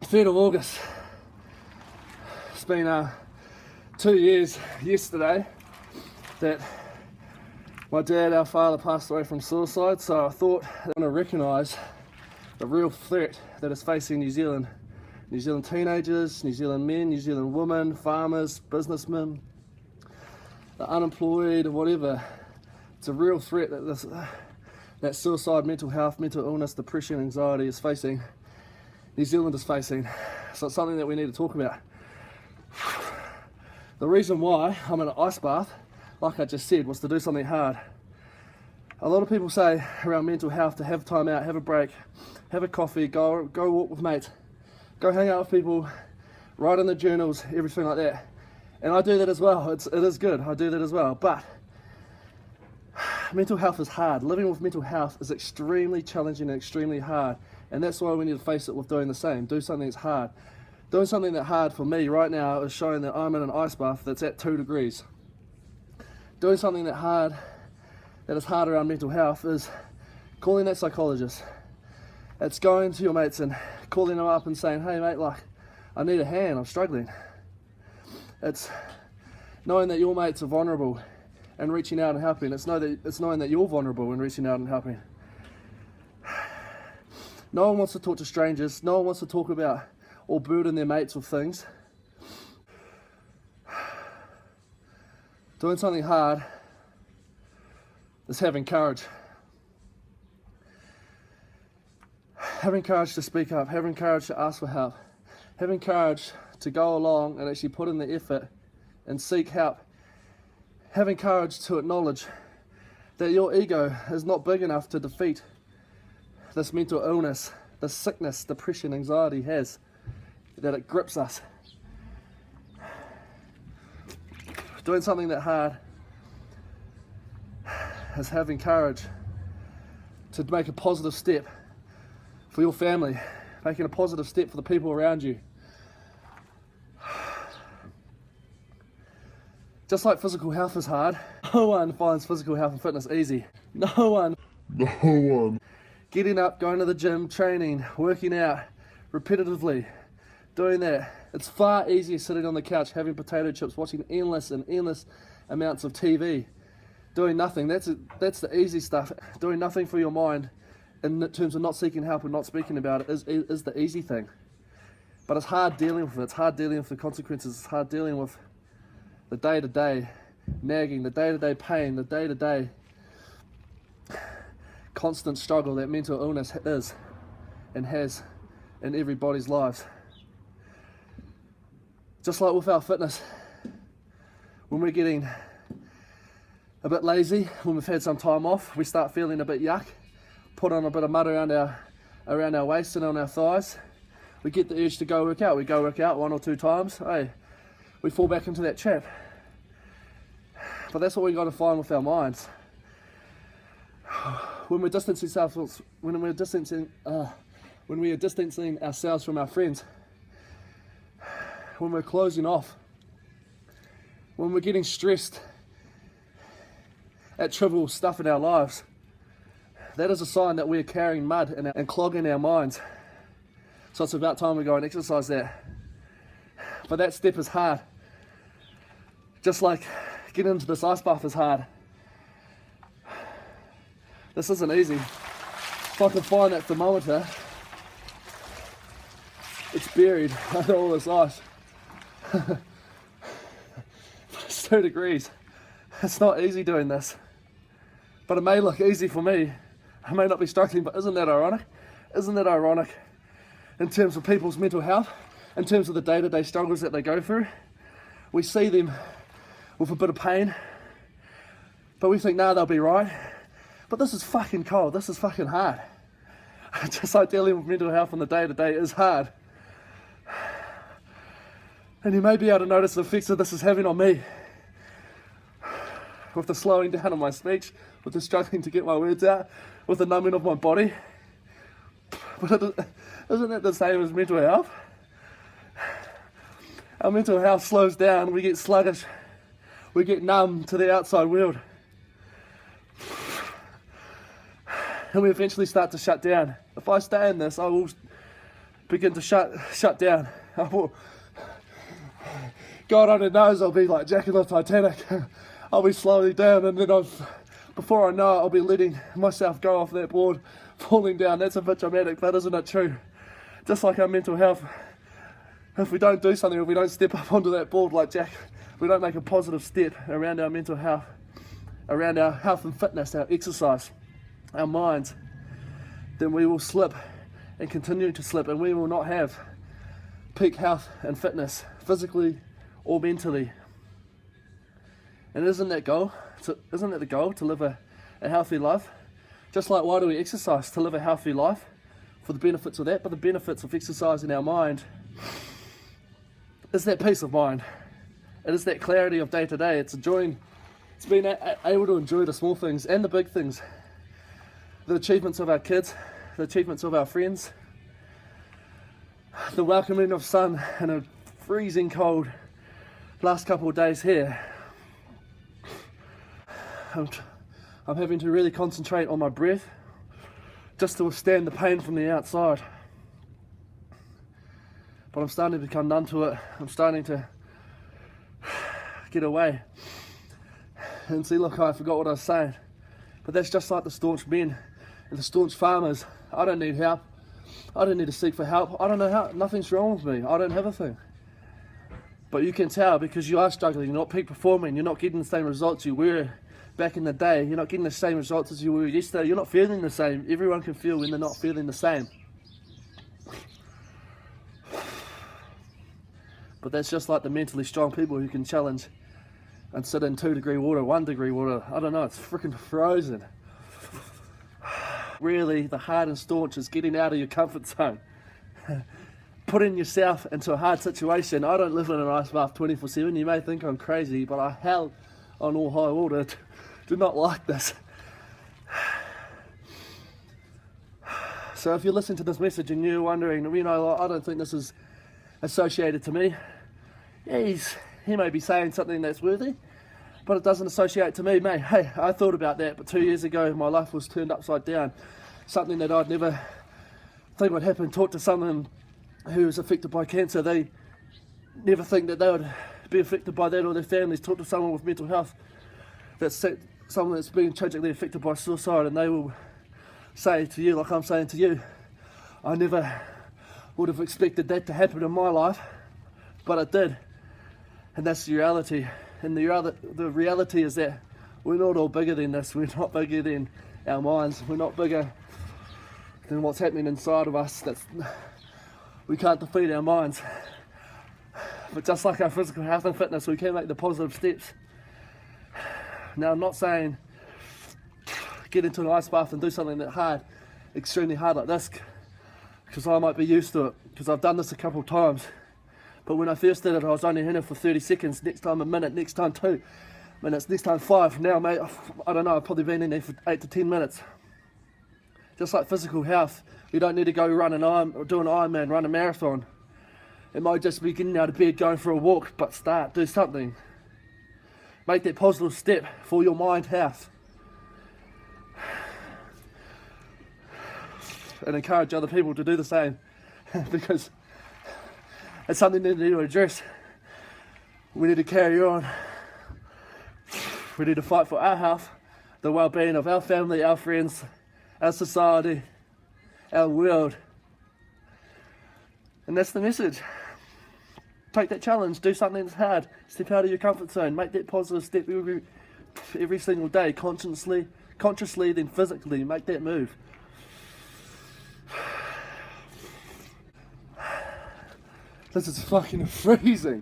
3rd of August. It's been 2 years yesterday that my dad, our father, passed away from suicide, so I thought I'm going to recognise the real threat that is facing New Zealand. New Zealand teenagers, New Zealand men, New Zealand women, farmers, businessmen, the unemployed, whatever. It's a real threat that suicide, mental health, mental illness, depression, anxiety is facing. New Zealand is facing. So it's something that we need to talk about. The reason why I'm in an ice bath, like I just said, was to do something hard. A lot of people say around mental health to have time out, have a break, have a coffee, go walk with mates, go hang out with people, write in the journals, everything like that. And I do that as well. It is good. I do that as well. But mental health is hard. Living with mental health is extremely challenging and extremely hard. And that's why we need to face it with doing the same. Do something that's hard. Doing something that's hard for me right now is showing that I'm in an ice bath that's at 2 degrees. Doing something that is hard around mental health is calling that psychologist. It's going to your mates and calling them up and saying, hey mate, like, I need a hand, I'm struggling. It's knowing that your mates are vulnerable and reaching out and helping. It's knowing that you're vulnerable and reaching out and helping. No one wants to talk to strangers. No one wants to talk about or burden their mates with things. Doing something hard is having courage. Having courage to speak up, having courage to ask for help, having courage to go along and actually put in the effort and seek help. Having courage to acknowledge that your ego is not big enough to defeat this mental illness, this sickness, depression, anxiety has, that it grips us. Doing something that hard is having courage to make a positive step for your family, making a positive step for the people around you. Just like physical health is hard, no one finds physical health and fitness easy. No one. Getting up, going to the gym, training, working out repetitively, doing that. It's far easier sitting on the couch having potato chips, watching endless amounts of TV, doing nothing. That's the easy stuff. Doing nothing for your mind in terms of not seeking help and not speaking about it is the easy thing. But it's hard dealing with it. It's hard dealing with the consequences. It's hard dealing with the day-to-day nagging, the day-to-day pain, the day-to-day constant struggle that mental illness is and has in everybody's lives. Just like with our fitness, when we're getting a bit lazy, when we've had some time off, we start feeling a bit yuck, put on a bit of mud around our waist and on our thighs, we get the urge to go work out. We go work out 1 or 2 times, hey, we fall back into that trap. But that's what we got to find with our minds. When we are distancing ourselves from our friends, when we're closing off, when we're getting stressed at trivial stuff in our lives, that is a sign that we're carrying mud and clogging our minds. So it's about time we go and exercise that. But that step is hard. Just like getting into this ice bath is hard. This isn't easy. If I can find that thermometer, it's buried under all this ice. It's 2 degrees. It's not easy doing this. But it may look easy for me. I may not be struggling, but isn't that ironic? Isn't that ironic in terms of people's mental health, in terms of the day-to-day struggles that they go through? We see them with a bit of pain, but we think, nah, they'll be right. But this is fucking cold, this is fucking hard. Just like dealing with mental health on the day-to-day is hard. And you may be able to notice the effects that this is having on me. With the slowing down of my speech, with the struggling to get my words out, with the numbing of my body. But isn't that the same as mental health? Our mental health slows down, we get sluggish, we get numb to the outside world. And we eventually start to shut down. If I stay in this, begin to shut down. God only knows I'll be like Jack in the Titanic. I'll be slowing down, and then before I know it, I'll be letting myself go off that board, falling down. That's a bit dramatic, but isn't it true? Just like our mental health, if we don't do something, if we don't step up onto that board like Jack, we don't make a positive step around our mental health, around our health and fitness, our exercise, our minds, then we will slip and continue to slip, and we will not have peak health and fitness, physically or mentally. And isn't that the goal, to live a healthy life? Just like, why do we exercise? To live a healthy life, for the benefits of that. But the benefits of exercising our mind is that peace of mind. It is that clarity of day to day. It's being able to enjoy the small things and the big things, the achievements of our kids, the achievements of our friends, the welcoming of sun and a freezing cold last couple of days here. I'm having to really concentrate on my breath just to withstand the pain from the outside. But I'm starting to become numb to it. I'm starting to get away. And see, look, I forgot what I was saying. But that's just like the staunch men and the staunch farmers. I don't need help. I don't need to seek for help. I don't know how. Nothing's wrong with me. I don't have a thing. But you can tell, because you are struggling. You're not peak performing. You're not getting the same results you were back in the day. You're not getting the same results as you were yesterday. You're not feeling the same. Everyone can feel when they're not feeling the same. But that's just like the mentally strong people who can challenge and sit in 2-degree water, 1-degree water. I don't know, it's freaking frozen. Really, the hard and staunch is getting out of your comfort zone. Putting yourself into a hard situation. I don't live in an ice bath 24/7. You may think I'm crazy, but I hell on all high water do not like this. So if you're listening to this message and you're wondering, I don't think this is associated to me. Yeah, he may be saying something that's worthy, but it doesn't associate to me, mate. Hey, I thought about that, but 2 years ago my life was turned upside down. Something that I'd never think would happen. Talk to someone who is affected by cancer, they never think that they would be affected by that, or their families. Talk to someone with mental health, someone that's been tragically affected by suicide, and they will say to you, like I'm saying to you, I never would have expected that to happen in my life, but it did. And that's the reality. And the reality is that we're not all bigger than this. We're not bigger than our minds. We're not bigger than what's happening inside of us. We can't defeat our minds. But just like our physical health and fitness, we can make the positive steps. Now, I'm not saying get into an ice bath and do something that hard, extremely hard like this, because I might be used to it, because I've done this a couple of times. But when I first did it, I was only in it for 30 seconds, next time a minute, next time 2 minutes, next time 5. Now, mate, I don't know, I've probably been in there for 8 to 10 minutes. Just like physical health, you don't need to go do an Ironman, run a marathon. It might just be getting out of bed, going for a walk, but do something. Make that positive step for your mind health. And encourage other people to do the same, because it's something that we need to address. We need to carry on. We need to fight for our health, the well-being of our family, our friends, our society, our world. And that's the message. Take that challenge, do something that's hard, step out of your comfort zone, make that positive step every single day, consciously then physically, make that move. This is fucking freezing.